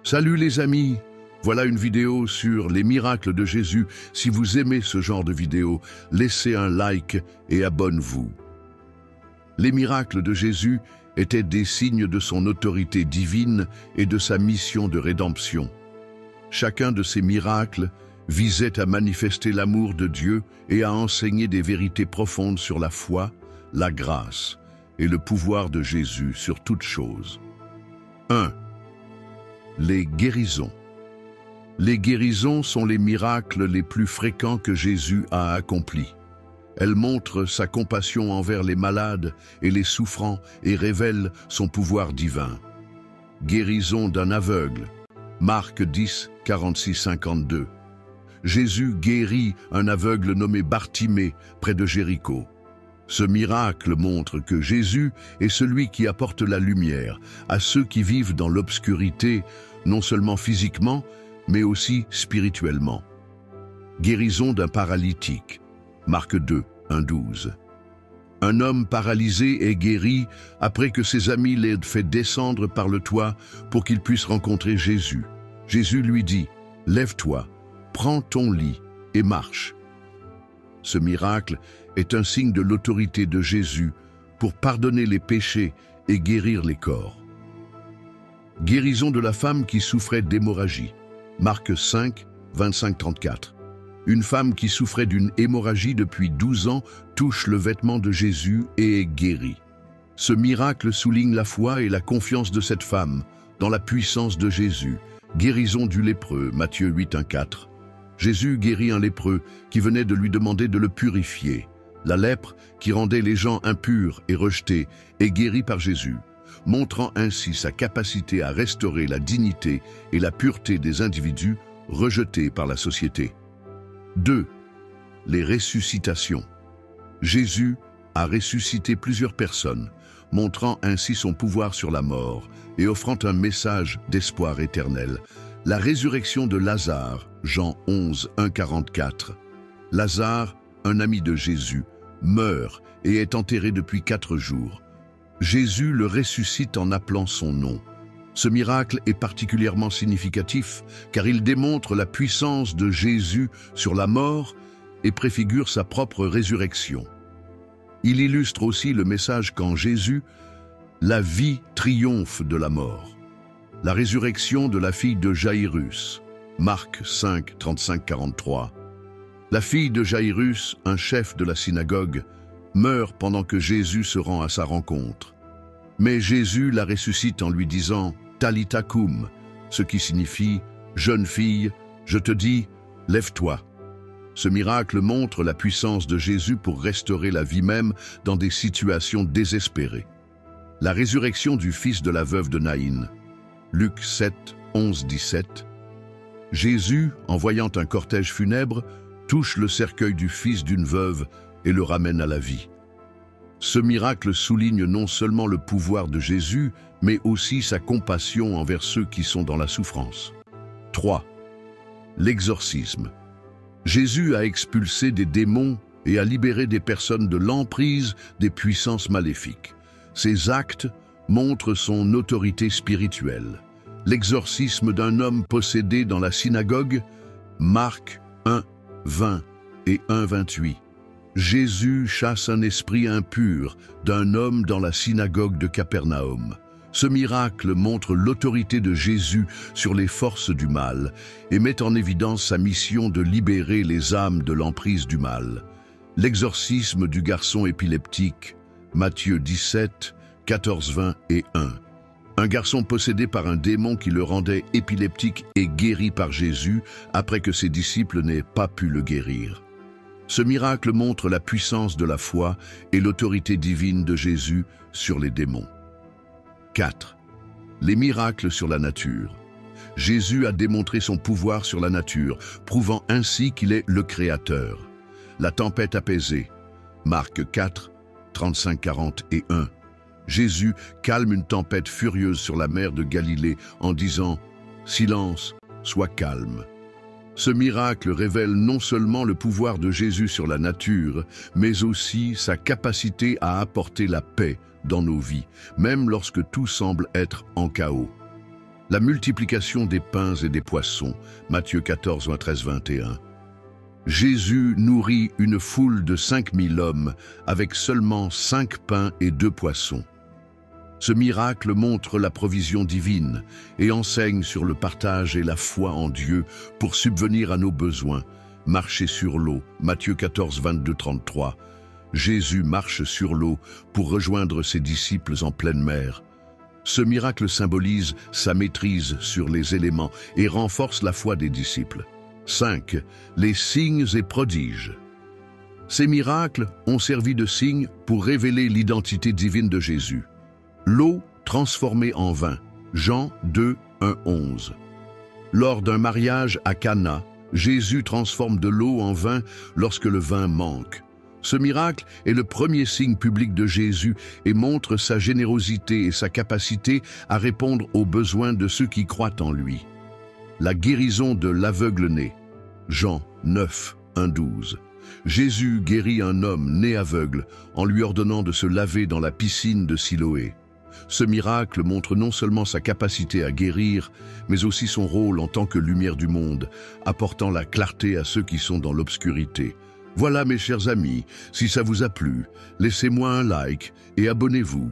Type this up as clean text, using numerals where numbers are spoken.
Salut les amis, voilà une vidéo sur les miracles de Jésus. Si vous aimez ce genre de vidéo, laissez un like et abonnez-vous. Les miracles de Jésus étaient des signes de son autorité divine et de sa mission de rédemption. Chacun de ces miracles visait à manifester l'amour de Dieu et à enseigner des vérités profondes sur la foi, la grâce et le pouvoir de Jésus sur toutes choses. 1. Les guérisons. Les guérisons sont les miracles les plus fréquents que Jésus a accomplis. Elles montrent sa compassion envers les malades et les souffrants et révèlent son pouvoir divin. Guérison d'un aveugle. Marc 10, 46-52. Jésus guérit un aveugle nommé Bartimée près de Jéricho. Ce miracle montre que Jésus est celui qui apporte la lumière à ceux qui vivent dans l'obscurité, non seulement physiquement, mais aussi spirituellement. Guérison d'un paralytique. Marc 2, 1-12. Un homme paralysé est guéri après que ses amis l'aient fait descendre par le toit pour qu'il puisse rencontrer Jésus. Jésus lui dit « Lève-toi, prends ton lit et marche ». Ce miracle est un signe de l'autorité de Jésus pour pardonner les péchés et guérir les corps. Guérison de la femme qui souffrait d'hémorragie. Marc 5, 25-34. Une femme qui souffrait d'une hémorragie depuis 12 ans touche le vêtement de Jésus et est guérie. Ce miracle souligne la foi et la confiance de cette femme dans la puissance de Jésus. Guérison du lépreux, Matthieu 8, 1-4. Jésus guérit un lépreux qui venait de lui demander de le purifier. La lèpre, qui rendait les gens impurs et rejetés, est guérie par Jésus, montrant ainsi sa capacité à restaurer la dignité et la pureté des individus rejetés par la société. 2. Les ressuscitations. Jésus a ressuscité plusieurs personnes, montrant ainsi son pouvoir sur la mort et offrant un message d'espoir éternel. La résurrection de Lazare, Jean 11, 1-44. Lazare, un ami de Jésus, meurt et est enterré depuis 4 jours. Jésus le ressuscite en appelant son nom. Ce miracle est particulièrement significatif car il démontre la puissance de Jésus sur la mort et préfigure sa propre résurrection. Il illustre aussi le message qu'en Jésus, la vie triomphe de la mort. La résurrection de la fille de Jaïrus, Marc 5, 35-43. La fille de Jaïrus, un chef de la synagogue, meurt pendant que Jésus se rend à sa rencontre. Mais Jésus la ressuscite en lui disant « Talitha koum », ce qui signifie « Jeune fille, je te dis, lève-toi ». Ce miracle montre la puissance de Jésus pour restaurer la vie même dans des situations désespérées. La résurrection du fils de la veuve de Naïn, Luc 7, 11-17. Jésus, en voyant un cortège funèbre, touche le cercueil du fils d'une veuve et le ramène à la vie. Ce miracle souligne non seulement le pouvoir de Jésus, mais aussi sa compassion envers ceux qui sont dans la souffrance. 3. L'exorcisme. Jésus a expulsé des démons et a libéré des personnes de l'emprise des puissances maléfiques. Ces actes montrent son autorité spirituelle. L'exorcisme d'un homme possédé dans la synagogue, Marc 1, 20 et 1, 28. Jésus chasse un esprit impur d'un homme dans la synagogue de Capernaum. Ce miracle montre l'autorité de Jésus sur les forces du mal et met en évidence sa mission de libérer les âmes de l'emprise du mal. L'exorcisme du garçon épileptique, Matthieu 17, 14, 20 et 1. Un garçon possédé par un démon qui le rendait épileptique est guéri par Jésus après que ses disciples n'aient pas pu le guérir. Ce miracle montre la puissance de la foi et l'autorité divine de Jésus sur les démons. 4. Les miracles sur la nature. Jésus a démontré son pouvoir sur la nature, prouvant ainsi qu'il est le Créateur. La tempête apaisée, Marc 4, 35, 40 et 1. Jésus calme une tempête furieuse sur la mer de Galilée en disant « Silence, sois calme ». Ce miracle révèle non seulement le pouvoir de Jésus sur la nature, mais aussi sa capacité à apporter la paix dans nos vies, même lorsque tout semble être en chaos. La multiplication des pains et des poissons, Matthieu 14, 13, 21. Jésus nourrit une foule de 5000 hommes avec seulement 5 pains et 2 poissons. Ce miracle montre la provision divine et enseigne sur le partage et la foi en Dieu pour subvenir à nos besoins. Marcher sur l'eau, Matthieu 14, 22, 33. Jésus marche sur l'eau pour rejoindre ses disciples en pleine mer. Ce miracle symbolise sa maîtrise sur les éléments et renforce la foi des disciples. 5. Les signes et prodiges. Ces miracles ont servi de signes pour révéler l'identité divine de Jésus. L'eau transformée en vin, Jean 2, 1, 11. Lors d'un mariage à Cana, Jésus transforme de l'eau en vin lorsque le vin manque. Ce miracle est le premier signe public de Jésus et montre sa générosité et sa capacité à répondre aux besoins de ceux qui croient en lui. La guérison de l'aveugle-né, Jean 9, 1, 12. Jésus guérit un homme né aveugle en lui ordonnant de se laver dans la piscine de Siloé. Ce miracle montre non seulement sa capacité à guérir, mais aussi son rôle en tant que lumière du monde, apportant la clarté à ceux qui sont dans l'obscurité. Voilà mes chers amis, si ça vous a plu, laissez-moi un like et abonnez-vous.